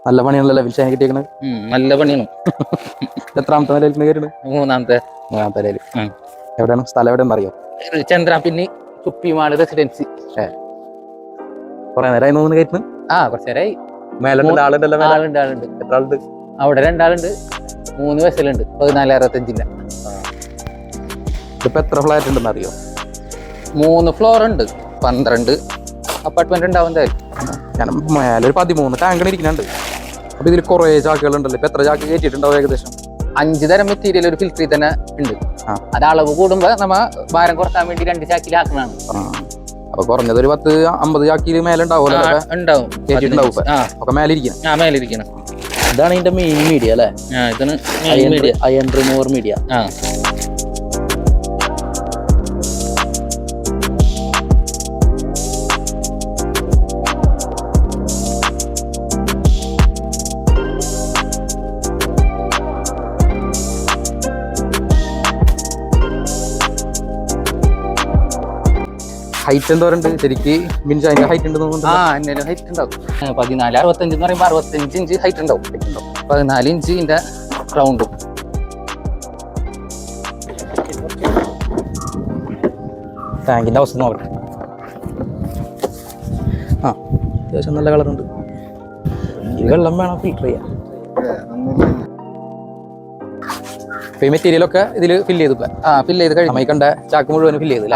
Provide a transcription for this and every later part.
നല്ല പണിയാണല്ലോ വിൽച്ചാൻ കിട്ടിയേക്കണത്. നല്ല പണിയാണ്. എത്രാമത്തെ നിലയിൽ കയറുന്നത്? മൂന്നാമത്തെ നിലയിൽ. എവിടെയാണ് സ്ഥലം? എവിടെയെന്ന് അറിയോ? ചന്ദ്രാപിന്നി കുപ്പിമാള് റെസിഡൻസി. കുറെ നേരമായി നോന്ന് കയറ്റുന്നു. കുറച്ചു നേരമായി. ആളുണ്ട്. എത്ര ആളുണ്ട്? അവിടെ 2 ആളുണ്ട്. 3 ബസ്സിലുണ്ട്. 1465. ഇപ്പൊ എത്ര ഫ്ലാറ്റ് ഉണ്ടെന്ന് അറിയോ? 3 ഫ്ലോർ ഉണ്ട്. 12 അപ്പാർട്ട്മെന്റ് ഉണ്ടാവും എന്തായാലും. ഞാൻ മേലെ ഒരു 13 ടാങ്ക് ഇരിക്കുന്നുണ്ട്. അപ്പൊ ഇതിൽ കുറെ ചാക്കുകൾ ഉണ്ടല്ലോ. ഇപ്പൊ എത്ര ചാക്ക് കയറ്റിയിട്ടുണ്ടാവും? ഏകദേശം 5 തരം മെറ്റീരിയൽ ഒരു ഫിൽറ്ററിൽ തന്നെ ഉണ്ട്. അത് അളവ് കൂടുമ്പോ നമ്മ ഭാരം കുറക്കാൻ വേണ്ടി 2 ചാക്കിലാക്കുന്നതാണ്. അപ്പൊ കുറഞ്ഞത് ഒരു 10-50 ചാക്കിൽ മേലെ ഉണ്ടാവും. മേലെ ഇരിക്കണം. ഇതാണ് ഇതിന്റെ മെയിൻ മീഡിയ അല്ലേ? ഇതാണ് അയൺ റിമൂവർ മീഡിയ. ഹൈറ്റ് എന്തോരുണ്ട് ശരിക്ക്? മീൻസ് അതിന്റെ ഹൈറ്റ് ഉണ്ട്? ഹൈറ്റ് ഉണ്ടാവും. 1465 എന്ന് പറയുമ്പോൾ 65 ഇഞ്ച് ഹൈറ്റ് ഉണ്ടാവും. 14 ഇഞ്ച് ഇതിന്റെ റൗണ്ടും. ടാങ്കിന്റെ അവസ്ഥ നോക്കട്ടെ. അത്യാവശ്യം നല്ല കളറുണ്ട്. ഈ വെള്ളം വേണം ഫിൽറ്റർ ചെയ്യാൻ. ഈ മെറ്റീരിയലൊക്കെ ഇതിൽ ഫില്ല് ചെയ്ത് കഴിഞ്ഞു. കണ്ട ചാക്ക് മുഴുവൻ ഫില്ല് ചെയ്ത്.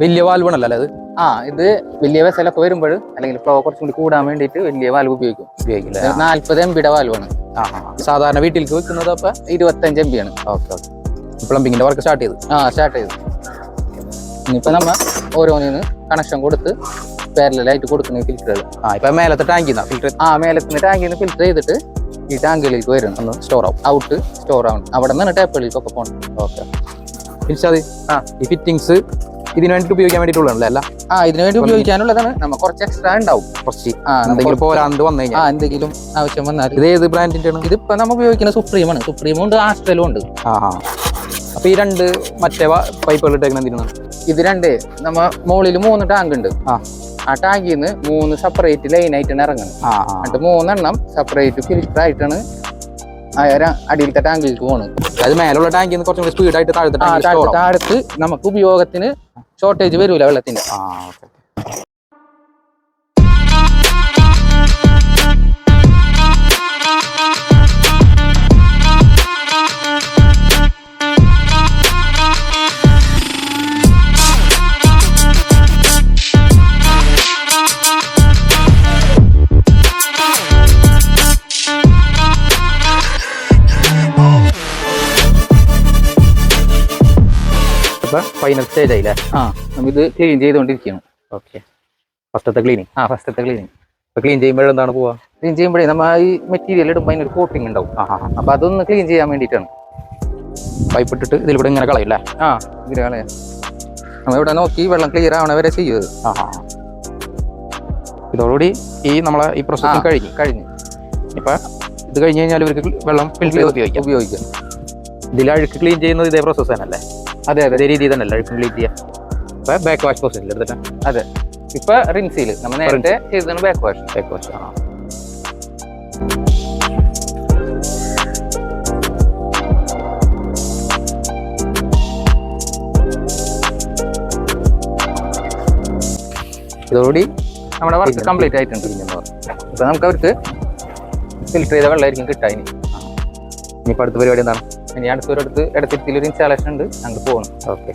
വലിയ വാൽവാണല്ലോ അത്? ഇത് വലിയ വെസലൊക്കെ വരുമ്പോൾ അല്ലെങ്കിൽ ഫ്ലോ കുറച്ചും കൂടി കൂടാൻ വേണ്ടിയിട്ട് വലിയ വാൽവ് ഉപയോഗിക്കില്ല. 40 MB വാൽവാണ്. സാധാരണ വീട്ടിലേക്ക് വെക്കുന്നത് അപ്പൊ 25 MB ആണ്. ഓക്കെ. പ്ലംബിങ്ങിന്റെ വർക്ക് സ്റ്റാർട്ട് ചെയ്തു. ഇനിയിപ്പോ നമ്മ ഓരോന്നിന് കണക്ഷൻ കൊടുത്ത് പാരലലായിട്ട് കൊടുക്കുന്ന ഫിൽറ്ററുകൾ. ഇപ്പൊ മേലത്തെ ടാങ്കിൽ ഫിൽറ്റർ മേലത്തെ ടാങ്കിൽ നിന്ന് ഫിൽറ്റർ ചെയ്തിട്ട് ഈ ടാങ്കുകളിലേക്ക് വരും. ഒന്ന് സ്റ്റോർ ആവും. ഔട്ട് സ്റ്റോർ ആവും. അവിടെ നിന്നാണ് ടാപ്പുകളിലേക്കൊക്കെ പോകണം. ഓക്കെ. ഈ ഫിറ്റിംഗ്സ് ഇതിനു വേണ്ടിട്ട് ഉപയോഗിക്കാൻ വേണ്ടിയിട്ടുള്ളതല്ലേ? അല്ല, ഇതിനു വേണ്ടി ഉപയോഗിക്കാനുള്ളതാണ്. നമ്മ കുറച്ച് എക്സ്ട്രാ ഉണ്ടാവും. എന്തെങ്കിലും പോരാണ്ട് വന്നു കഴിഞ്ഞാൽ എന്തെങ്കിലും ആവശ്യം വന്നാൽ. ഇത് ഏത് ബ്രാൻഡിന്റെ ആണ്? ഇതിപ്പോ നമ്മൾ ഉപയോഗിക്കുന്ന സുപ്രീമാണ്. സുപ്രീമും ഉണ്ട്, ആസ്ട്രലും ഉണ്ട്. അപ്പൊ ഈ 2 മറ്റേ പൈപ്പുകൾ ഇട്ടേക്കുന്ന എന്തിനാണ്? ഇത് 2 നമ്മ മുകളിൽ 3 ടാങ്ക് ഉണ്ട്. ആ ടാങ്കിൽ നിന്ന് 3 സെപ്പറേറ്റ് ലൈനായിട്ടാണ് ഇറങ്ങുന്നത്. എന്നിട്ട് 3 എണ്ണം സെപ്പറേറ്റ് ഫിൽറ്റർ ആയിട്ടാണ് അടിയിലത്തെ ടാങ്കിലേക്ക് പോകുന്നത്. അത് മേലുള്ള ടാങ്കിൽ നിന്ന് കുറച്ചും കൂടി സ്പീഡായിട്ട് താഴത്ത് നമുക്ക് ഉപയോഗത്തിന് ഷോർട്ടേജ് വരൂല വെള്ളത്തിന്റെ. ഫൈനൽ സ്റ്റേജ് ആയില്ലേ? ഇത് ക്ലീൻ ചെയ്തുകൊണ്ടിരിക്കുകയാണ്. ഓക്കെ. ഫസ്റ്റത്തെ ക്ലീനിങ്. ഫസ്റ്റത്തെ ക്ലീനിങ്. ക്ലീൻ ചെയ്യുമ്പോൾ എന്താണ് പോവാ? ക്ലീൻ ചെയ്യുമ്പോഴേ നമ്മൾ ഈ മെറ്റീരിയൽ ഇടുമ്പോൾ അതിനൊരു കോട്ടിങ് ഉണ്ടാവും. അപ്പൊ അതൊന്ന് ക്ലീൻ ചെയ്യാൻ വേണ്ടിയിട്ടാണ്. പൈപ്പ് ഇട്ടിട്ട് ഇതിൽ കൂടെ ഇങ്ങനെ കളയില്ലേ? ഇതിൽ കളയാം. നമ്മൾ ഇവിടെ നോക്കി വെള്ളം ക്ലിയർ ആവണ വരെ ചെയ്യുന്നത്. ഇതോടുകൂടി നമ്മളെ ഈ പ്രോസസ് കഴിഞ്ഞു. ഇപ്പൊ ഇത് കഴിഞ്ഞ് കഴിഞ്ഞാൽ ഇവർക്ക് വെള്ളം ഫിൽറ്റർ ചെയ്ത് ഉപയോഗിക്കാം. ഇതിൽ അഴുക്ക് ക്ലീൻ ചെയ്യുന്നത് ഇതേ പ്രോസസ് തന്നെയല്ലേ? അതെ, അതേ രീതിയിൽ തന്നെയല്ലേ അഴുക്ക് ക്ലീൻ ചെയ്യാം? ഇപ്പൊ ബാക്ക് വാഷ് പ്രോസസ്സിൽ എടുത്തിട്ട്. അതെ, ഇപ്പൊ റിൻസിൽ നമ്മൾ നേരത്തെ ചെയ്തതാണ് ബാക്ക് വാഷ്. ഇതോടുകൂടി നമ്മുടെ വർക്ക് കംപ്ലീറ്റ് ആയിട്ടുണ്ട്. ഇപ്പൊ നമുക്ക് അവർക്ക് ഫിൽറ്റർ ചെയ്ത വെള്ളമായിരിക്കും കിട്ടുക. ഇനിയിപ്പോൾ അടുത്ത പരിപാടി എന്താണ്? ഇനി അടുത്തൊരിടത്ത് ഇടത്തിരുത്തിലൊരു ഇൻസ്റ്റാളേഷൻ ഉണ്ട്, അങ്ങോട്ട് പോകണം. ഓക്കെ.